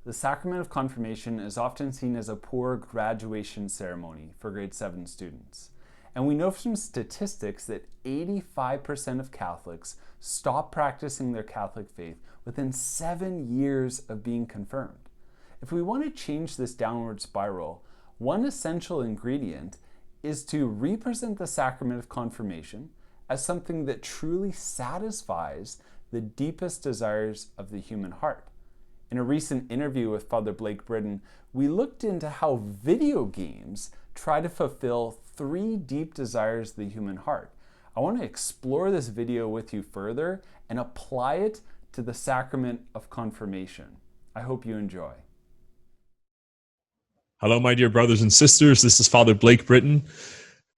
The Sacrament of Confirmation is often seen as a poor graduation ceremony for grade 7 students. And we know from statistics that 85% of Catholics stop practicing their Catholic faith within 7 years of being confirmed. If we want to change this downward spiral, one essential ingredient is to represent the Sacrament of Confirmation as something that truly satisfies the deepest desires of the human heart. In a recent interview with Father Blake Britton, we looked into how video games try to fulfill 3 deep desires of the human heart. I want to explore this video with you further and apply it to the Sacrament of Confirmation. I hope you enjoy. Hello, my dear brothers and sisters. This is Father Blake Britton.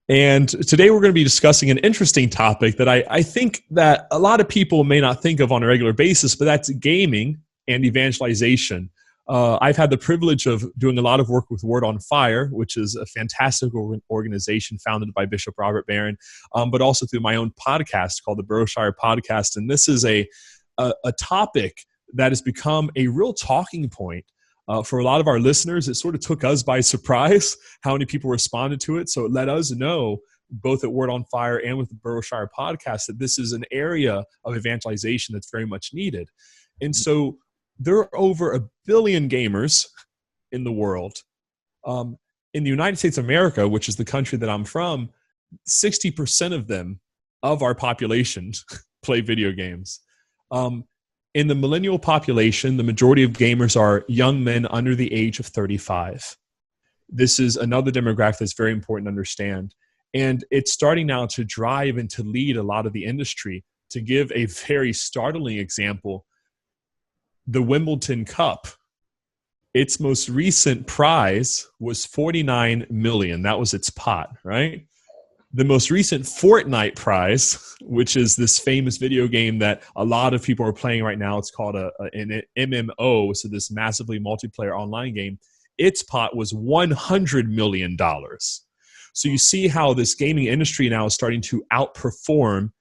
And today we're going to be discussing an interesting topic that I think that a lot of people may not think of on a regular basis, but that's gaming and evangelization. I've had the privilege of doing a lot of work with Word on Fire, which is a fantastic organization founded by Bishop Robert Barron, but also through my own podcast called the Boroughshire Podcast. And this is a topic that has become a real talking point for a lot of our listeners. It sort of took us by surprise how many people responded to it. So it let us know, both at Word on Fire and with the Boroughshire Podcast, that this is an area of evangelization that's very much needed. And so there are over 1 billion gamers in the world. In the United States of America, which is the country that I'm from, 60% of them, of our population, play video games. In the millennial population, the majority of gamers are young men under the age of 35. This is another demographic that's very important to understand. And it's starting now to drive and to lead a lot of the industry. To give a very startling example, the Wimbledon Cup, its most recent prize was 49 million. That was its pot, right? The most recent Fortnite prize, which is this famous video game that a lot of people are playing right now, it's called an MMO, so this massively multiplayer online game, its pot was $100 million. So you see how this gaming industry now is starting to outperform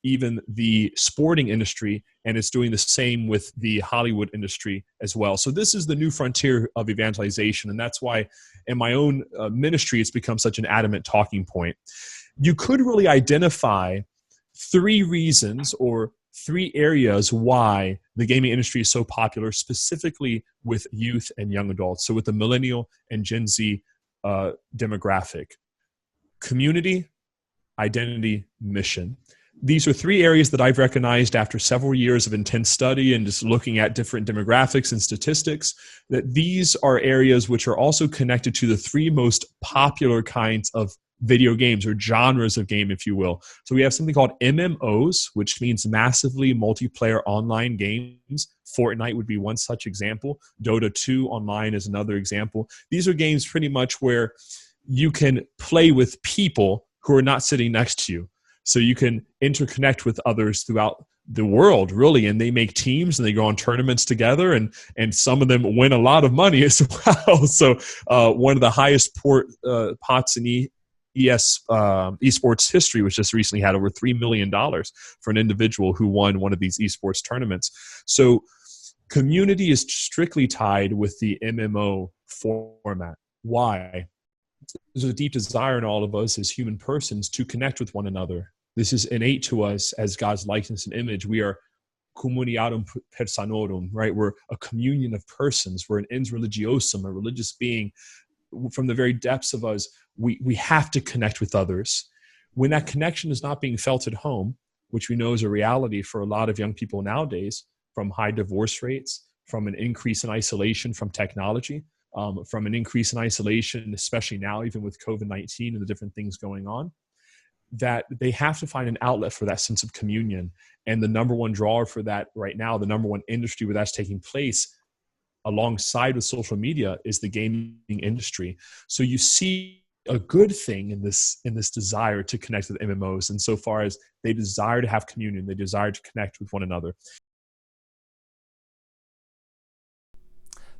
even the sporting industry, and it's doing the same with the Hollywood industry as well. So this is the new frontier of evangelization, and that's why in my own ministry it's become such an adamant talking point. You could really identify 3 reasons or 3 areas why the gaming industry is so popular, specifically with youth and young adults, so with the millennial and Gen Z demographic. Community, identity, mission. These are 3 areas that I've recognized after several years of intense study and just looking at different demographics and statistics, that these are areas which are also connected to the 3 most popular kinds of video games, or genres of game, if you will. So we have something called MMOs, which means massively multiplayer online games. Fortnite would be one such example. Dota 2 online is another example. These are games pretty much where you can play with people who are not sitting next to you. So you can interconnect with others throughout the world, really, and they make teams and they go on tournaments together, and some of them win a lot of money as well. So one of the highest pots in esports history was just recently had over $3 million for an individual who won one of these esports tournaments. So community is strictly tied with the MMO format. Why? There's a deep desire in all of us as human persons to connect with one another. This is innate to us as God's likeness and image. We are communiatum persanorum, right? We're a communion of persons. We're an ens religiosum, a religious being. From the very depths of us, we have to connect with others. When that connection is not being felt at home, which we know is a reality for a lot of young people nowadays, from high divorce rates, from an increase in isolation from technology, from an increase in isolation, especially now, even with COVID-19 and the different things going on, that they have to find an outlet for that sense of communion. And the number one drawer for that right now, the number one industry where that's taking place alongside with social media, is the gaming industry. So you see a good thing in this desire to connect with MMOs, insofar as they desire to have communion, they desire to connect with one another.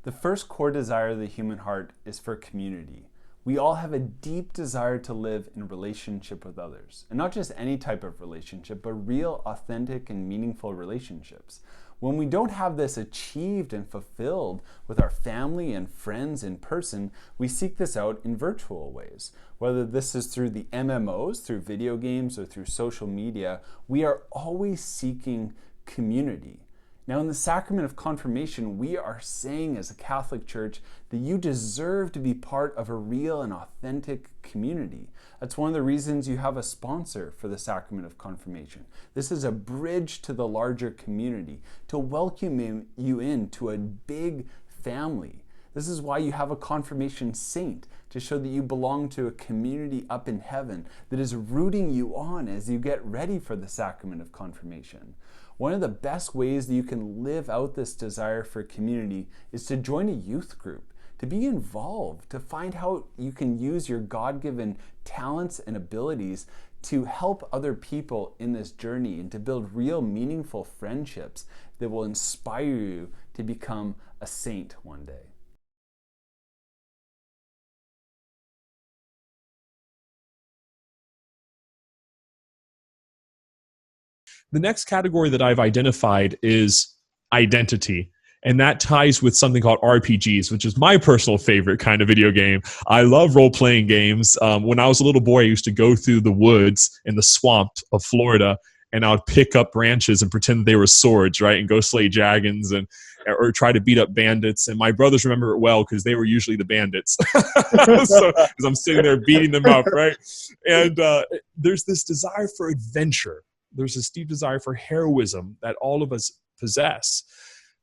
The first core desire of the human heart is for community. We all have a deep desire to live in relationship with others, and not just any type of relationship, but real, authentic, and meaningful relationships. When we don't have this achieved and fulfilled with our family and friends in person, we seek this out in virtual ways. Whether this is through the MMOs, through video games, or through social media, we are always seeking community. Now, in the Sacrament of Confirmation, we are saying as a Catholic Church that you deserve to be part of a real and authentic community. That's one of the reasons you have a sponsor for the Sacrament of Confirmation. This is a bridge to the larger community, to welcome you into a big family. This is why you have a confirmation saint, to show that you belong to a community up in heaven that is rooting you on as you get ready for the Sacrament of Confirmation. One of the best ways that you can live out this desire for community is to join a youth group, to be involved, to find how you can use your God-given talents and abilities to help other people in this journey and to build real meaningful friendships that will inspire you to become a saint one day. The next category that I've identified is identity. And that ties with something called RPGs, which is my personal favorite kind of video game. I love role-playing games. When I was a little boy, I used to go through the woods in the swamp of Florida, and I would pick up branches and pretend they were swords, right? And go slay dragons or try to beat up bandits. And my brothers remember it well because they were usually the bandits. So, because I'm sitting there beating them up, right? And there's this desire for adventure. There's this deep desire for heroism that all of us possess,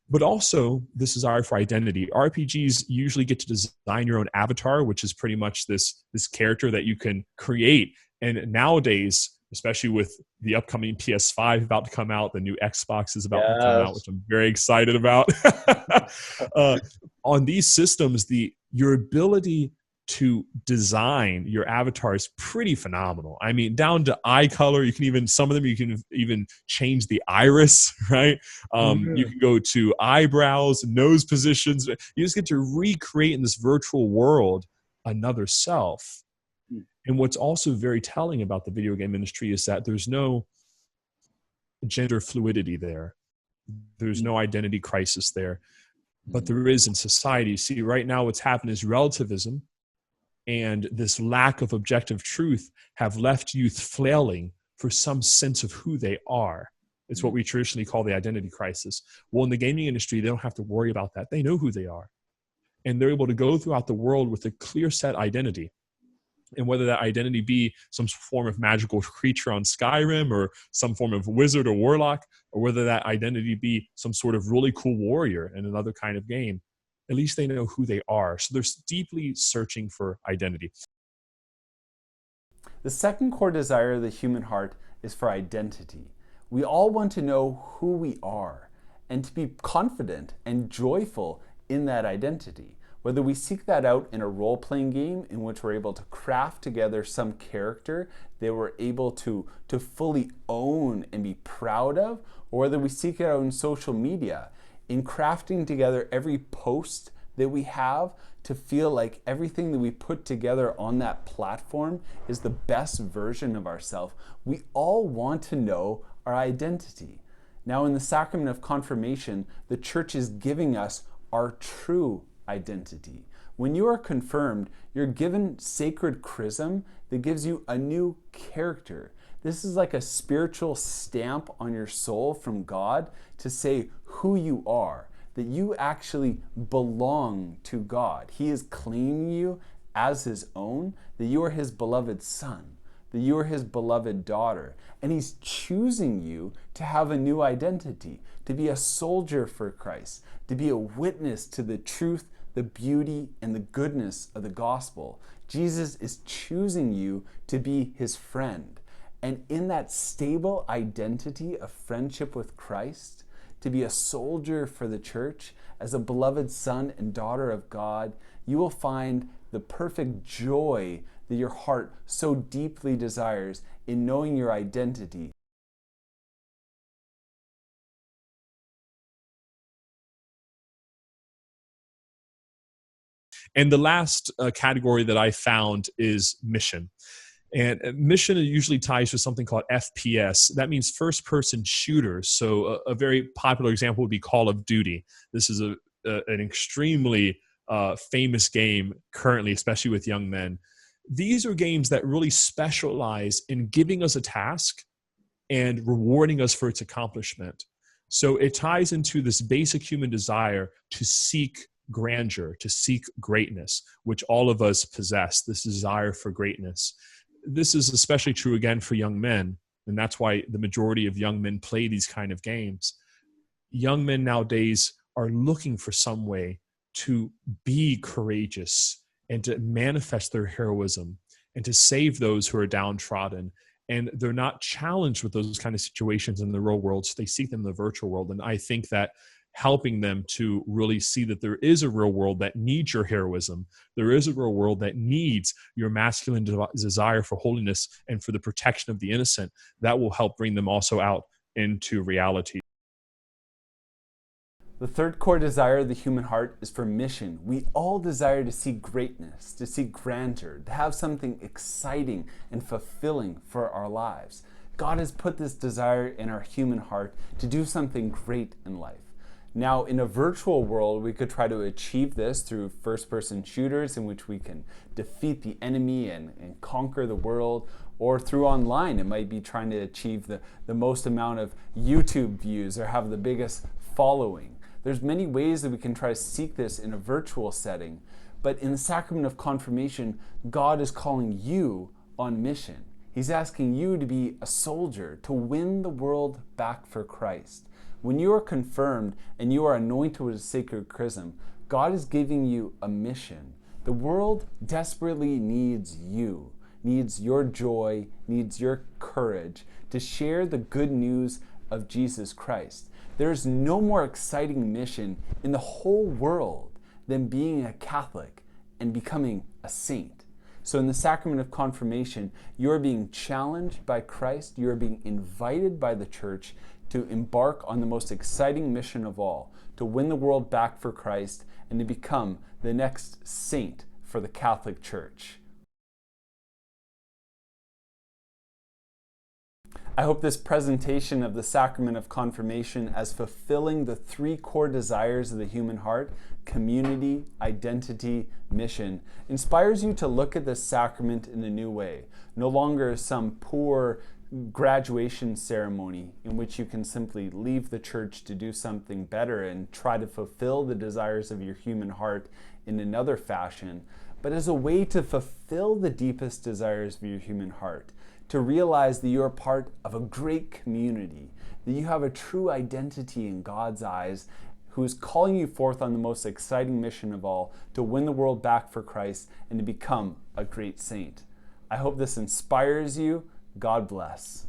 but also this desire for identity. RPGs usually get to design your own avatar, which is pretty much this character that you can create. And nowadays, especially with the upcoming PS5 about to come out, the new Xbox is about to come out, which I'm very excited about. On these systems, your ability to design your avatar is pretty phenomenal. I mean, down to eye color, you can even change the iris, right? You can go to eyebrows, nose positions. You just get to recreate in this virtual world another self. And what's also very telling about the video game industry is that there's no gender fluidity there. There's no identity crisis there, but there is in society. See, right now what's happened is relativism and this lack of objective truth have left youth flailing for some sense of who they are. It's what we traditionally call the identity crisis. Well, in the gaming industry, they don't have to worry about that. They know who they are. And they're able to go throughout the world with a clear set identity. And whether that identity be some form of magical creature on Skyrim or some form of wizard or warlock, or whether that identity be some sort of really cool warrior in another kind of game, at least they know who they are. So they're deeply searching for identity. The second core desire of the human heart is for identity. We all want to know who we are and to be confident and joyful in that identity. Whether we seek that out in a role-playing game in which we're able to craft together some character that we're able to fully own and be proud of, or whether we seek it out in social media, in crafting together every post that we have to feel like everything that we put together on that platform is the best version of ourselves. We all want to know our identity. Now, in the Sacrament of Confirmation, the Church is giving us our true identity. When you are confirmed, you're given sacred chrism that gives you a new character. This is like a spiritual stamp on your soul from God to say who you are, that you actually belong to God. He is claiming you as his own, that you are his beloved son, that you are his beloved daughter, and he's choosing you to have a new identity, to be a soldier for Christ, to be a witness to the truth, the beauty, and the goodness of the gospel. Jesus is choosing you to be his friend. And in that stable identity of friendship with Christ, to be a soldier for the church, as a beloved son and daughter of God, you will find the perfect joy that your heart so deeply desires in knowing your identity. And the last category that I found is mission. And mission usually ties to something called FPS. That means first person shooters. So a very popular example would be Call of Duty. This is an extremely famous game currently, especially with young men. These are games that really specialize in giving us a task and rewarding us for its accomplishment. So it ties into this basic human desire to seek grandeur, to seek greatness, which all of us possess, this desire for greatness. This is especially true, again, for young men, and that's why the majority of young men play these kind of games. Young men nowadays are looking for some way to be courageous and to manifest their heroism and to save those who are downtrodden. And they're not challenged with those kind of situations in the real world, so they seek them in the virtual world. And I think that helping them to really see that there is a real world that needs your heroism, there is a real world that needs your masculine desire for holiness and for the protection of the innocent, that will help bring them also out into reality. The third core desire of the human heart is for mission. We all desire to see greatness, to see grandeur, to have something exciting and fulfilling for our lives. God has put this desire in our human heart to do something great in life. Now, in a virtual world, we could try to achieve this through first-person shooters in which we can defeat the enemy and conquer the world, or through online. It might be trying to achieve the most amount of YouTube views or have the biggest following. There's many ways that we can try to seek this in a virtual setting, but in the Sacrament of Confirmation, God is calling you on mission. He's asking you to be a soldier, to win the world back for Christ. When you are confirmed and you are anointed with a sacred chrism, God is giving you a mission. The world desperately needs you, needs your joy, needs your courage to share the good news of Jesus Christ. There is no more exciting mission in the whole world than being a Catholic and becoming a saint. So in the Sacrament of Confirmation, you're being challenged by Christ, you're being invited by the Church to embark on the most exciting mission of all, to win the world back for Christ and to become the next saint for the Catholic Church. I hope this presentation of the Sacrament of Confirmation as fulfilling the three core desires of the human heart, community, identity, mission, inspires you to look at this sacrament in a new way. No longer some poor graduation ceremony in which you can simply leave the church to do something better and try to fulfill the desires of your human heart in another fashion, but as a way to fulfill the deepest desires of your human heart, to realize that you're part of a great community, that you have a true identity in God's eyes, who is calling you forth on the most exciting mission of all, to win the world back for Christ and to become a great saint. I hope this inspires you. God bless.